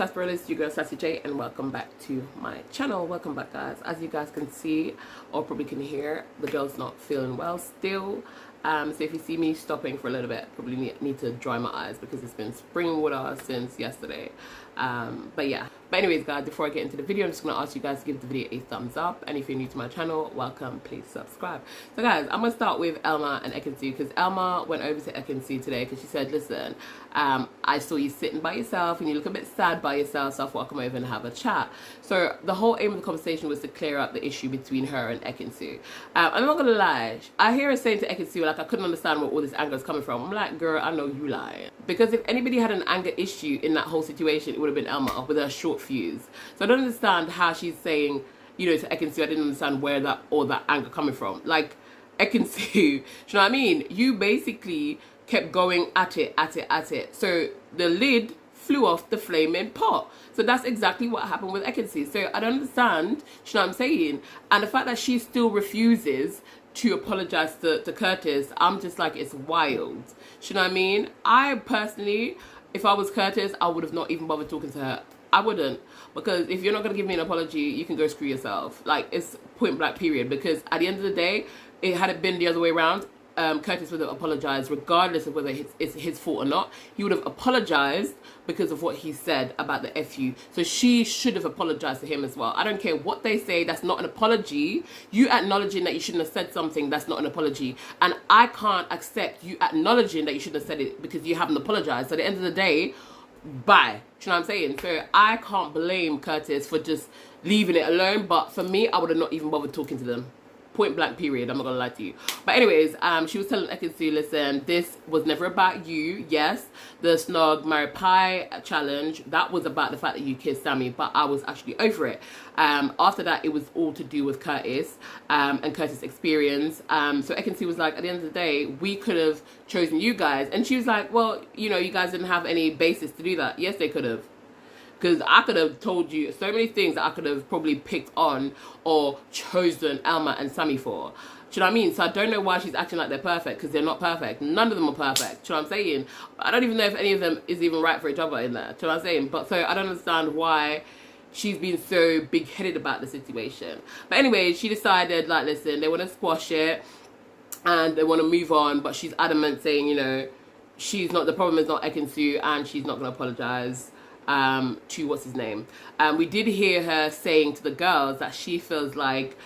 up, Sarsaparillas? Your girl Sassy J, and welcome back to my channel. Welcome back, guys. As you guys can see, or probably can hear, the girl's not feeling well still. So if you see me stopping for a little bit, probably need to dry my eyes because it's been spring water since yesterday. But yeah. But anyways, guys, before I get into the video, I'm just going to ask you guys to give the video a thumbs up. And if you're new to my channel, welcome. Please subscribe. So guys, I'm going to start with Elma and Ekin-Su, because Elma went over to Ekin-Su today because she said, listen, I saw you sitting by yourself and you look a bit sad by yourself, so I thought I'd come over and have a chat. So the whole aim of the conversation was to clear up the issue between her and Ekin-Su. I'm not going to lie. I hear her saying to Ekin-Su, like, I couldn't understand where all this anger is coming from. I'm like, girl, I know you lying. Because if anybody had an anger issue in that whole situation, it would have been Elma with her short fuse. So I don't understand how she's saying, you know, to Ekin-Su, I didn't understand where all that anger coming from. Like, Ekin-Su, do you know what I mean? You basically kept going at it. So the lid flew off the flaming pot. So that's exactly what happened with Ekin-Su. So I don't understand, you know what I'm saying? And the fact that she still refuses to apologize to Curtis, I'm just like, it's wild. You know what I mean? I personally, if I was Curtis, I would have not even bothered talking to her. I wouldn't, because if you're not going to give me an apology, you can go screw yourself. Like, it's point blank period. Because at the end of the day, had it been the other way around, Curtis would have apologized regardless of whether it's his fault or not. He would have apologized because of what he said about the FU. So she should have apologized to him as well. I don't care what they say, that's not an apology. You acknowledging that you shouldn't have said something, that's not an apology. And I can't accept you acknowledging that you shouldn't have said it because you haven't apologized. So at the end of the day, bye. Do you know what I'm saying? So I can't blame Curtis for just leaving it alone. But for me, I would have not even bothered talking to them. Point blank period. I'm not gonna lie to you. But anyways, she was telling Ekin-Su, listen, this was never about you. Yes, the Snog Marry Pie challenge, that was about the fact that you kissed Sammy, but I was actually over it. After that, it was all to do with Curtis and Curtis' experience. So Ekin-Su was like, at the end of the day, we could have chosen you guys. And she was like, well, you know, you guys didn't have any basis to do that. Yes, they could have. Because I could have told you so many things that I could have probably picked on or chosen Elma and Sammy for. Do you know what I mean? So I don't know why she's acting like they're perfect, because they're not perfect. None of them are perfect. Do you know what I'm saying? I don't even know if any of them is even right for each other in there. Do you know what I'm saying? But so I don't understand why she's been so big-headed about the situation. But anyway, she decided, like, listen, they want to squash it and they want to move on. But she's adamant saying, you know, the problem is not Ekin-Su and she's not going to apologize to what's his name. We did hear her saying to the girls that she feels like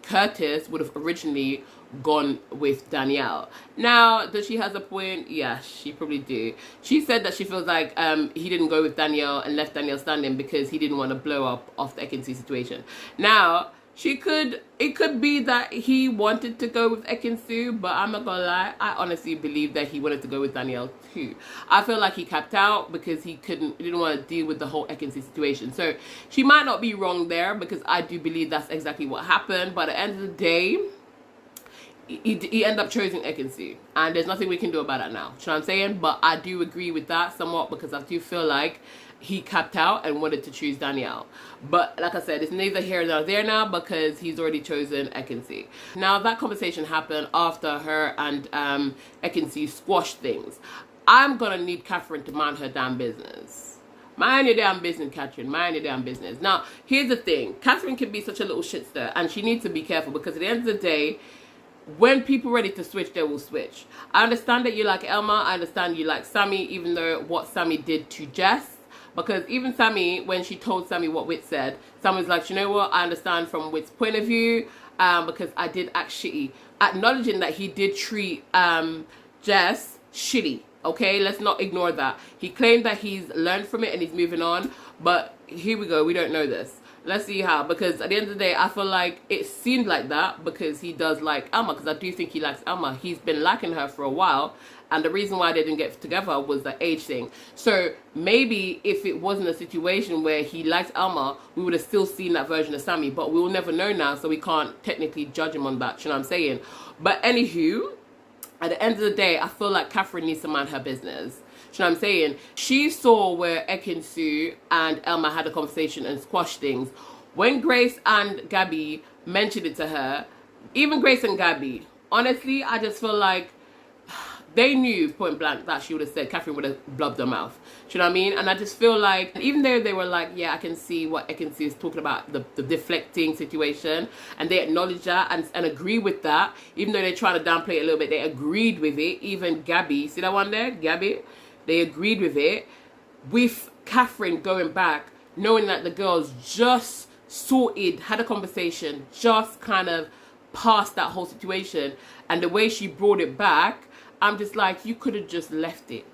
Curtis would have originally gone with Danielle. Now, does she has a point? Yeah, she probably do. She said that she feels like he didn't go with Danielle and left Danielle standing because he didn't want to blow up off the Ekin-Su situation. Now, it could be that he wanted to go with Ekin-Su, but I'm not gonna lie, I honestly believe that he wanted to go with Danielle too. I feel like he capped out because he didn't want to deal with the whole Ekin-Su situation. So she might not be wrong there, because I do believe that's exactly what happened. But at the end of the day, he ended up choosing Ekin-Su, and there's nothing we can do about that now. You know what I'm saying? But I do agree with that somewhat, because I do feel like he capped out and wanted to choose Danielle. But like I said, it's neither here nor there now, because he's already chosen Ekin-Su. Now, that conversation happened after her and Ekin-Su squashed things. I'm gonna need Catherine to mind her damn business. Mind your damn business, Catherine. Mind your damn business. Now, here's the thing. Catherine can be such a little shitster, and she needs to be careful, because at the end of the day, when people are ready to switch, they will switch. I understand that you like Elma. I understand you like Sammy, even though what Sammy did to Jess. Because even Sammy, when she told Sammy what Wit said, Sammy was like, you know what, I understand from Wit's point of view, because I did act shitty. Acknowledging that he did treat Jess shitty. Okay, let's not ignore that. He claimed that he's learned from it and he's moving on. But here we go, we don't know this. Let's see how, because at the end of the day, I feel like it seemed like that because he does like Elma, because I do think he likes Elma. He's been liking her for a while, and the reason why they didn't get together was the age thing. So maybe if it wasn't a situation where he liked Elma, we would have still seen that version of Sammy, but we will never know now, so we can't technically judge him on that, you know what I'm saying? But anywho, at the end of the day, I feel like Catherine needs to mind her business. You know what I'm saying? She saw where Ekin-Su and Elma had a conversation and squashed things. When Grace and Gabby mentioned it to her, even Grace and Gabby, honestly, I just feel like they knew point blank that she would have said, Catherine would have blubbed her mouth. Do you know what I mean? And I just feel like, even though they were like, yeah, I can see what Ekin-Su is talking about, the deflecting situation, and they acknowledge that and agree with that, even though they're trying to downplay it a little bit, they agreed with it. Even Gabby, see that one there? Gabby? They agreed with it. With Catherine going back, knowing that the girls just sorted, had a conversation, just kind of past that whole situation, and the way she brought it back, I'm just like, you could have just left it.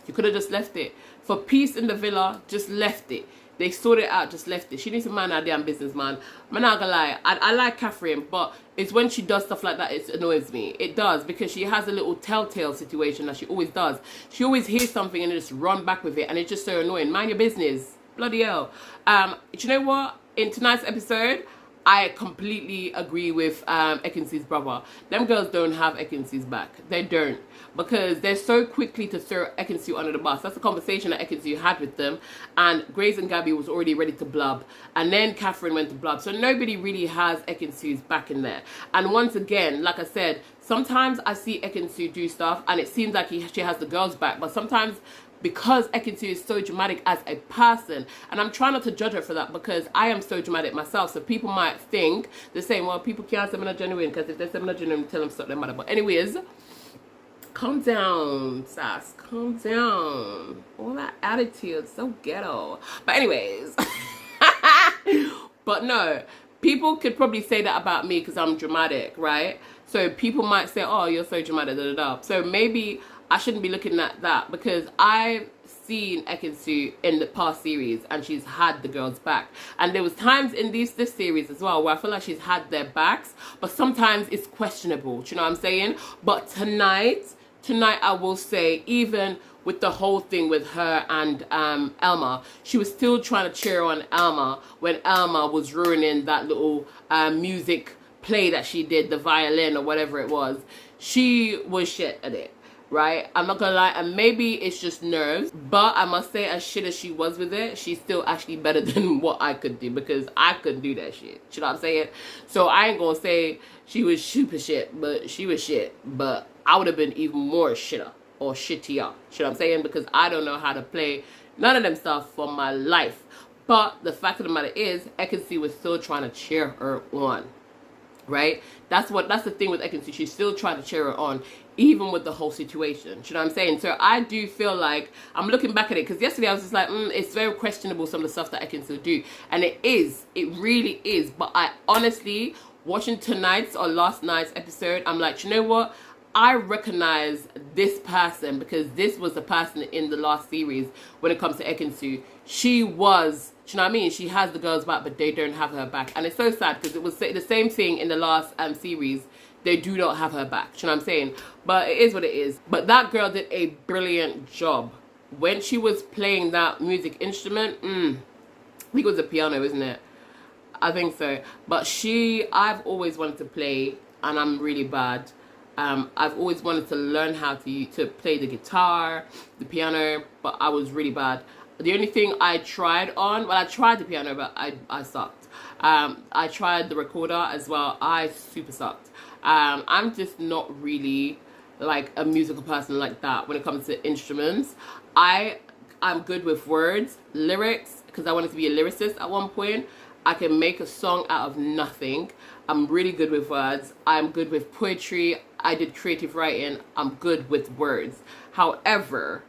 You could have just left it. For peace in the villa, just left it. They sorted it out, just left it. She needs to mind her damn business, man. I'm not gonna lie. I like Catherine, but it's when she does stuff like that, it annoys me. It does, because she has a little telltale situation that she always does. She always hears something and just run back with it, and it's just so annoying. Mind your business. Bloody hell. Do you know what? In tonight's episode, I completely agree with Ekin-Su's brother. Them girls don't have Ekin-Su's back. They don't. Because they're so quickly to throw Ekin-Su under the bus. That's the conversation that Ekin-Su had with them. And Grace and Gabby was already ready to blub. And then Catherine went to blub. So nobody really has Ekin-Su's back in there. And once again, like I said, sometimes I see Ekin-Su do stuff and it seems like she has the girls back. But sometimes, because Ekin-Su is so dramatic as a person, and I'm trying not to judge her for that because I am so dramatic myself, so people might think the same, well, people can't say I'm not genuine, because if they say I'm not genuine, tell them stop their mother. But anyways, calm down, Sass, calm down. All that attitude, so ghetto. But anyways, but no, people could probably say that about me because I'm dramatic, right? So people might say, oh, you're so dramatic, da da da. So maybe I shouldn't be looking at that, because I've seen Ekin-Su in the past series and she's had the girls back. And there was times in this series as well where I feel like she's had their backs, but sometimes it's questionable. Do you know what I'm saying? But tonight I will say, even with the whole thing with her and Elma, she was still trying to cheer on Elma when Elma was ruining that little music play that she did, the violin or whatever it was. She was shit at it. Right? I'm not gonna lie, and maybe it's just nerves, but I must say, as shit as she was with it, she's still actually better than what I could do, because I couldn't do that shit. You know what I'm saying? So I ain't gonna say she was super shit, but she was shit. But I would have been even more shitter or shittier. You know what I'm saying? Because I don't know how to play none of them stuff for my life. But the fact of the matter is, Ekin-Su was still trying to cheer her on. Right? That's the thing with Ekin-Su. She's still trying to cheer her on, even with the whole situation. You know what I'm saying? So I do feel like, I'm looking back at it, because yesterday I was just like, it's very questionable, some of the stuff that Ekin-Su do. And it really is. But I honestly, watching tonight's or last night's episode, I'm like, you know what? I recognize this person, because this was the person in the last series when it comes to Ekin-Su. She was, do you know what I mean? She has the girls back, but they don't have her back. And it's so sad, because it was the same thing in the last series. They do not have her back. Do you know what I'm saying? But it is what it is. But that girl did a brilliant job. When she was playing that music instrument, I think it was a piano, isn't it? I think so. But I've always wanted to play, and I'm really bad. I've always wanted to learn how to play the guitar, the piano, but I was really bad. The only thing I tried on, well, I tried the piano, but I sucked. I tried the recorder as well. I super sucked. I'm just not really like a musical person like that when it comes to instruments. I'm good with words, lyrics, because I wanted to be a lyricist at one point. I can make a song out of nothing. I'm really good with words. I'm good with poetry. I did creative writing. I'm good with words. However,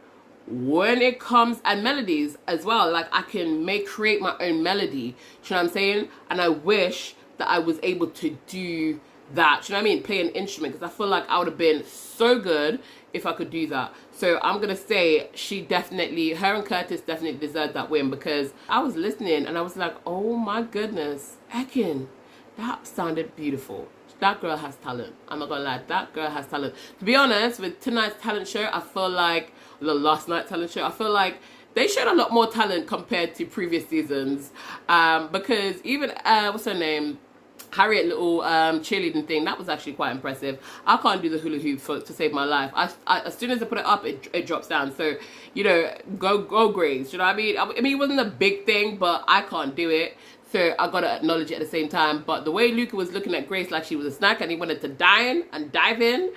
when it comes, and melodies as well, like I can create my own melody. You know what I'm saying? And I wish that I was able to do that. You know what I mean? Play an instrument, because I feel like I would have been so good if I could do that. So I'm gonna say her and Curtis definitely deserved that win, because I was listening and I was like, oh my goodness, Ekin, that sounded beautiful. That girl has talent. I'm not gonna lie, that girl has talent. To be honest, with tonight's talent show, I feel like, the last night talent show, I feel like they showed a lot more talent compared to previous seasons. Because even, what's her name? Harriet little cheerleading thing, that was actually quite impressive. I can't do the hula hoop to save my life. As soon as I put it up, it drops down. So, you know, go Grace. You know what I mean? I mean, it wasn't a big thing, but I can't do it. So I gotta acknowledge it at the same time. But the way Luca was looking at Grace like she was a snack and he wanted to dive in,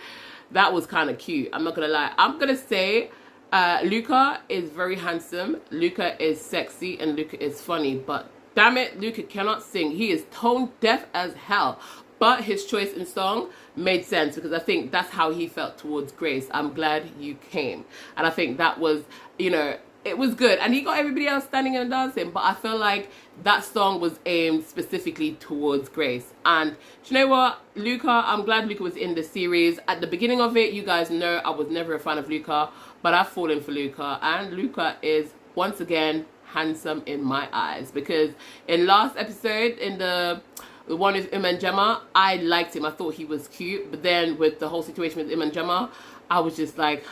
that was kind of cute. I'm not gonna lie. I'm gonna say Luca is very handsome, Luca is sexy, and Luca is funny, but damn it, Luca cannot sing. He is tone deaf as hell. But his choice in song made sense because I think that's how he felt towards Grace. I'm glad you came. And I think that was, you know, it was good. And he got everybody else standing and dancing. But I feel like that song was aimed specifically towards Grace. And do you know what? Luca, I'm glad Luca was in the series. At the beginning of it, you guys know I was never a fan of Luca. But I've fallen for Luca. And Luca is, once again, handsome in my eyes. Because in last episode, in the one with Im and Gemma, I liked him. I thought he was cute. But then with the whole situation with Im and Gemma, I was just like,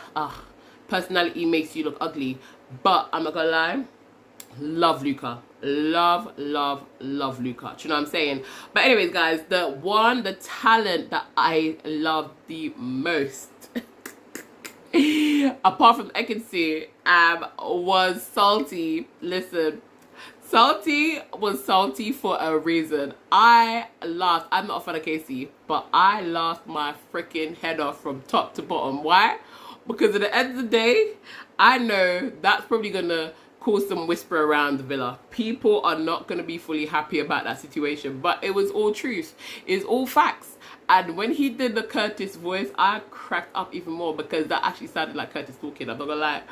personality makes you look ugly. But I'm not gonna lie, love Luca. Love, love, love Luca. Do you know what I'm saying? But anyways, guys, the talent that I love the most, apart from Ekin-Su, was Salty. Listen, Salty was salty for a reason. I laughed. I'm not a fan of Casey, but I laughed my freaking head off from top to bottom. Why? Because at the end of the day, I know that's probably going to cause some whisper around the villa. People are not going to be fully happy about that situation, but it was all truth. It's all facts. And when he did the Curtis voice, I cracked up even more because that actually sounded like Curtis talking, I'm not gonna lie.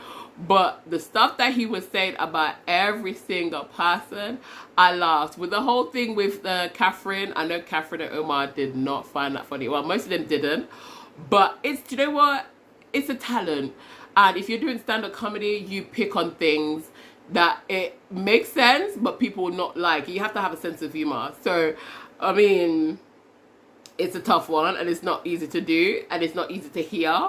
But the stuff that he was saying about every single person, I laughed. With the whole thing with Catherine, I know Catherine and Omar did not find that funny. Well, most of them didn't. But it's, you know what? It's a talent. And if you're doing stand-up comedy, you pick on things that it makes sense, but people will not like. You have to have a sense of humor. So, I mean, it's a tough one, and it's not easy to do, and it's not easy to hear.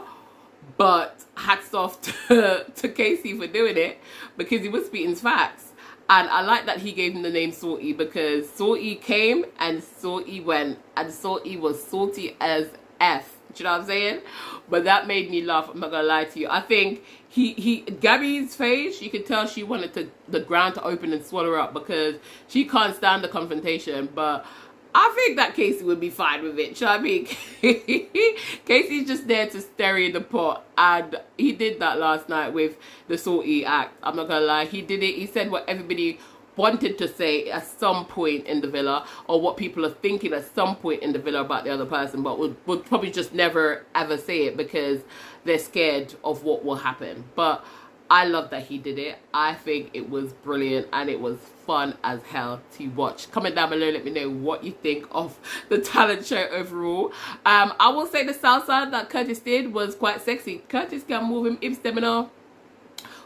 But hats off to Casey for doing it, because he was speaking facts. And I like that he gave him the name Salty, because Salty came and Salty went, and Salty was salty as F. Do you know what I'm saying? But that made me laugh. I'm not gonna lie to you. I think Gabby's face, you could tell she wanted the ground to open and swallow her up, because she can't stand the confrontation. But I think that Casey would be fine with it. Do you know what I mean? Casey's just there to stir in the pot, and he did that last night with the Salty act. I'm not gonna lie, he did it. He said what everybody wanted to say at some point in the villa, or what people are thinking at some point in the villa about the other person, but would probably just never ever say it because they're scared of what will happen. But I love that he did it. I think it was brilliant, and it was fun as hell to watch. Comment down below, let me know what you think of the talent show overall. I will say the salsa that Curtis did was quite sexy. Curtis can move him hips, them, you know.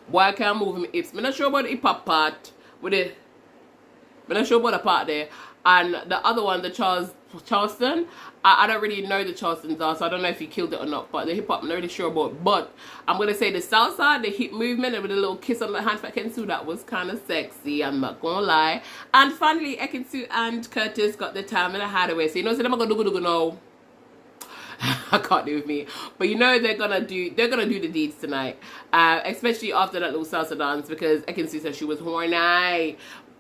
Why can't move him hips? I'm not sure about the hip hop part with it. I'm not sure about the part there. And the other one, the Charleston, I don't really know the Charlestons are, so I don't know if he killed it or not. But the hip hop, I'm not really sure about. But I'm gonna say the salsa, the hip movement, and with a little kiss on the hand for Ekin-Su, that was kind of sexy. I'm not gonna lie. And finally, Ekin-Su and Curtis got the time and the hideaway. So you know, so they're gonna do no. I can't do with me, but you know they're gonna do the deeds tonight, especially after that little salsa dance, because Ekin-Su said she was horny.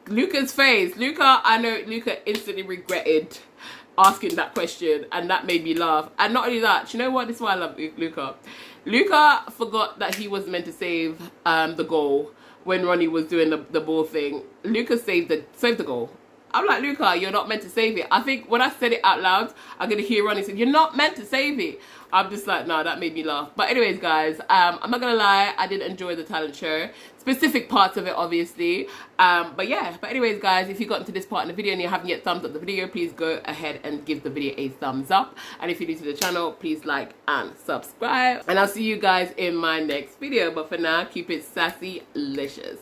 Luca's face, I know Luca instantly regretted asking that question, and that made me laugh. And not only that, you know what? This is why I love Luca. Luca forgot that he was meant to save the goal when Ronnie was doing the ball thing. Luca saved the goal. I'm like, Luca, you're not meant to save it. I think when I said it out loud, I'm going to hear Ronnie say, you're not meant to save it. I'm just like, no, that made me laugh. But anyways, guys, I'm not going to lie. I did enjoy the talent show. Specific parts of it, obviously. But yeah, but anyways, guys, if you got into this part in the video and you haven't yet thumbs up the video, please go ahead and give the video a thumbs up. And if you're new to the channel, please like and subscribe. And I'll see you guys in my next video. But for now, keep it sassy-licious.